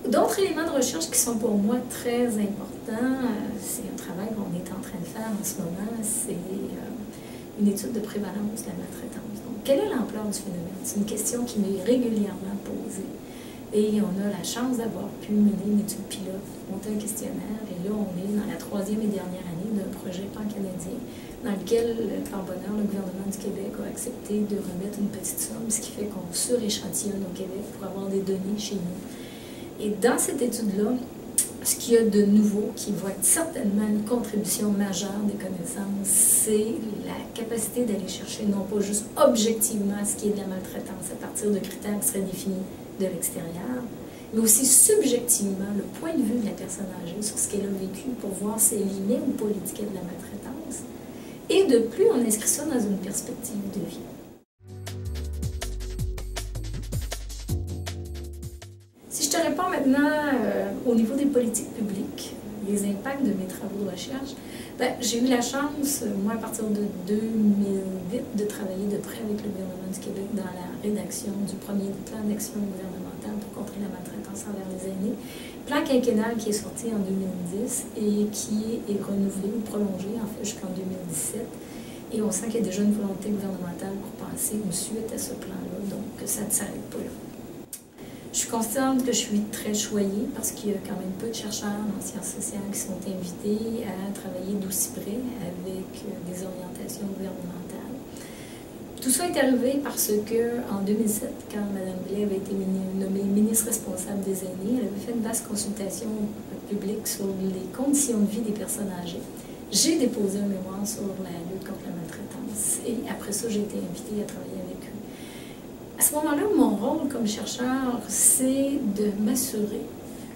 D'autres éléments de recherche qui sont pour moi très importants, c'est un travail qu'on est en train de faire en ce moment, c'est une étude de prévalence de la maltraitance. Donc, quelle est l'ampleur du phénomène? C'est une question qui m'est régulièrement posée. Et on a la chance d'avoir pu mener une étude pilote, monter un questionnaire, et là, on est dans la 3e et dernière année d'un projet pan-canadien dans lequel, par bonheur, le gouvernement du Québec a accepté de remettre une petite somme, ce qui fait qu'on suréchantillonne au Québec pour avoir des données chez nous. Et dans cette étude-là, ce qu'il y a de nouveau, qui va être certainement une contribution majeure des connaissances, c'est la capacité d'aller chercher non pas juste objectivement ce qui est de la maltraitance à partir de critères qui seraient définis de l'extérieur, mais aussi subjectivement le point de vue de la personne âgée sur ce qu'elle a vécu pour voir si elle y ou pas l'étiquette de la maltraitance. Et de plus, on inscrit ça dans une perspective de vie. Si je te réponds maintenant au niveau des politiques publiques, les impacts de mes travaux de recherche, j'ai eu la chance, moi, à partir de 2008, de travailler de près avec le gouvernement du Québec dans la rédaction du premier plan d'action gouvernemental pour contrer la maltraitance envers les aînés. Plan quinquennal qui est sorti en 2010 et qui est renouvelé ou prolongé, en fait, jusqu'en 2017. Et on sent qu'il y a déjà une volonté gouvernementale pour penser une suite à ce plan-là, donc ça ne s'arrête pas là. Je suis consciente que je suis très choyée parce qu'il y a quand même peu de chercheurs en sciences sociales qui sont invités à travailler d'aussi près avec des orientations gouvernementales. Tout ça est arrivé parce que en 2007, quand Mme Blais avait été nommée ministre responsable des aînés, elle avait fait une vaste consultation publique sur les conditions de vie des personnes âgées. J'ai déposé un mémoire sur la lutte contre la maltraitance et après ça, j'ai été invitée à travailler avec eux. À ce moment-là, mon rôle comme chercheur, c'est de m'assurer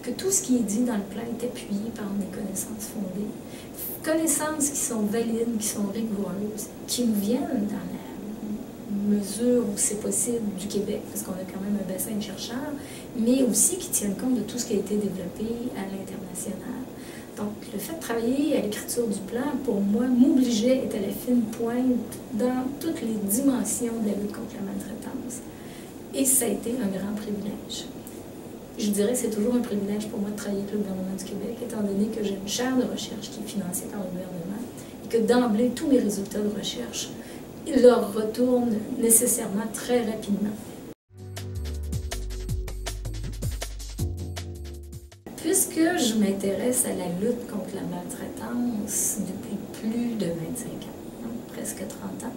que tout ce qui est dit dans le plan est appuyé par des connaissances fondées. Connaissances qui sont valides, qui sont rigoureuses, qui nous viennent dans la mesure où c'est possible du Québec, parce qu'on a quand même un bassin de chercheurs, mais aussi qui tiennent compte de tout ce qui a été développé à l'international. Donc, le fait de travailler à l'écriture du plan, pour moi, m'obligeait à être à la fine pointe dans toutes les dimensions de la lutte contre la maltraitance. Et ça a été un grand privilège. Je dirais que c'est toujours un privilège pour moi de travailler avec le gouvernement du Québec, étant donné que j'ai une chaire de recherche qui est financée par le gouvernement et que d'emblée, tous mes résultats de recherche, ils leur retournent nécessairement très rapidement. Puisque je m'intéresse à la lutte contre la maltraitance depuis plus de 25 ans, donc presque 30 ans,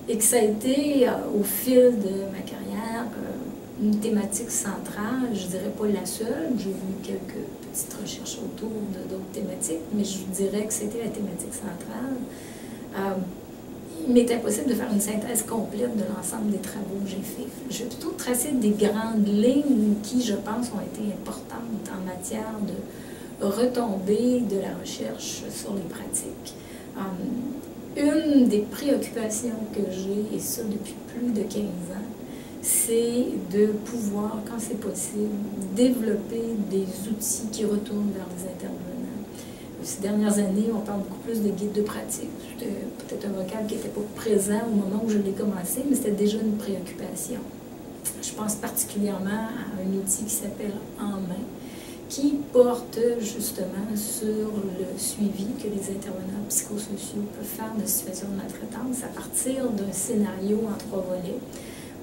et que ça a été au fil de ma carrière une thématique centrale, je ne dirais pas la seule, j'ai vu quelques petites recherches autour d'autres thématiques, mais je dirais que c'était la thématique centrale. Il m'est impossible de faire une synthèse complète de l'ensemble des travaux que j'ai faits. J'ai plutôt tracé des grandes lignes qui, je pense, ont été importantes en matière de retombées de la recherche sur les pratiques. Une des préoccupations que j'ai, et ça depuis plus de 15 ans, c'est de pouvoir, quand c'est possible, développer des outils qui retournent vers les intervenants. Ces dernières années, on parle beaucoup plus de guides de pratique. C'était peut-être un vocable qui n'était pas présent au moment où je l'ai commencé, mais c'était déjà une préoccupation. Je pense particulièrement à un outil qui s'appelle En main, qui porte justement sur le suivi que les intervenants psychosociaux peuvent faire de situations de maltraitance à partir d'un scénario en 3 volets,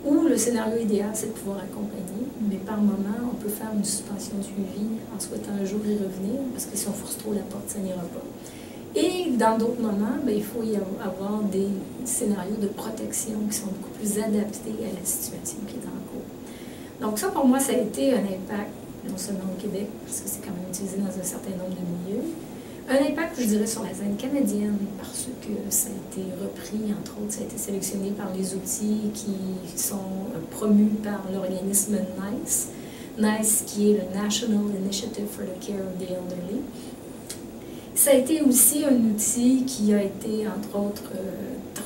où le scénario idéal, c'est de pouvoir accompagner, mais par moment, on peut faire une suspension de suivi en souhaitant un jour y revenir, parce que si on force trop la porte, ça n'ira pas. Et dans d'autres moments, il faut y avoir des scénarios de protection qui sont beaucoup plus adaptés à la situation qui est en cours. Donc ça, pour moi, ça a été un impact, non seulement au Québec, parce que c'est quand même utilisé dans un certain nombre de milieux, un impact, je dirais, sur la scène canadienne, parce que ça a été repris, entre autres, ça a été sélectionné par les outils qui sont promus par l'organisme NICE. NICE, qui est le National Initiative for the Care of the Elderly. Ça a été aussi un outil qui a été, entre autres,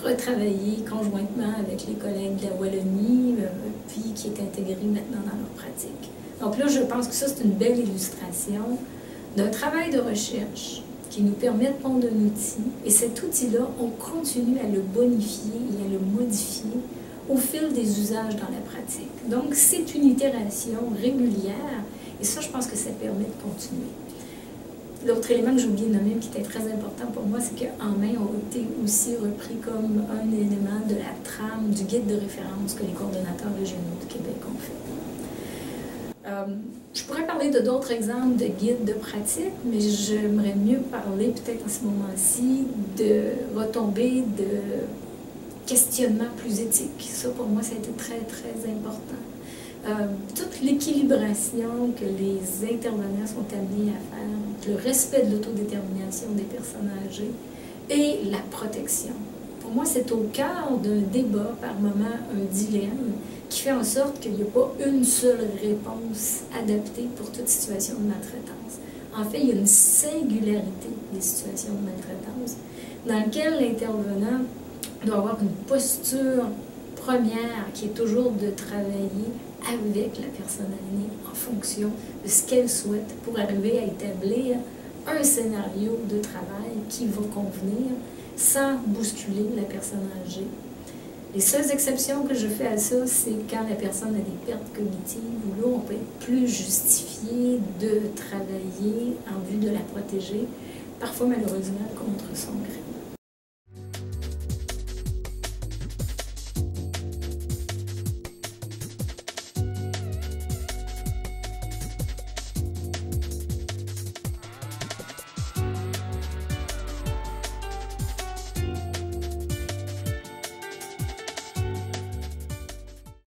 retravaillé conjointement avec les collègues de la Wallonie, puis qui est intégré maintenant dans leur pratique. Donc là, je pense que ça, c'est une belle illustration d'un travail de recherche qui nous permet de pondre un outil, et cet outil-là, on continue à le bonifier et à le modifier au fil des usages dans la pratique. Donc, c'est une itération régulière, Et ça, je pense que ça permet de continuer. L'autre élément que j'ai oublié de nommer, qui était très important pour moi, c'est qu'en main a été aussi repris comme un élément de la trame du guide de référence que les coordonnateurs régionaux du Québec ont fait. Je pourrais parler de d'autres exemples de guides de pratique, mais j'aimerais mieux parler peut-être à ce moment-ci de retombées de questionnements plus éthiques. Ça, pour moi, ça a été très, très important. Toute l'équilibration que les intervenants sont amenés à faire, le respect de l'autodétermination des personnes âgées et la protection. Pour moi, c'est au cœur d'un débat, par moment un dilemme, qui fait en sorte qu'il n'y a pas une seule réponse adaptée pour toute situation de maltraitance. En fait, il y a une singularité des situations de maltraitance dans laquelle l'intervenant doit avoir une posture première qui est toujours de travailler avec la personne aînée en fonction de ce qu'elle souhaite pour arriver à établir un scénario de travail qui va convenir sans bousculer la personne âgée. Les seules exceptions que je fais à ça, c'est quand la personne a des pertes cognitives, où là, on peut être plus justifié de travailler en vue de la protéger, parfois malheureusement contre son gré.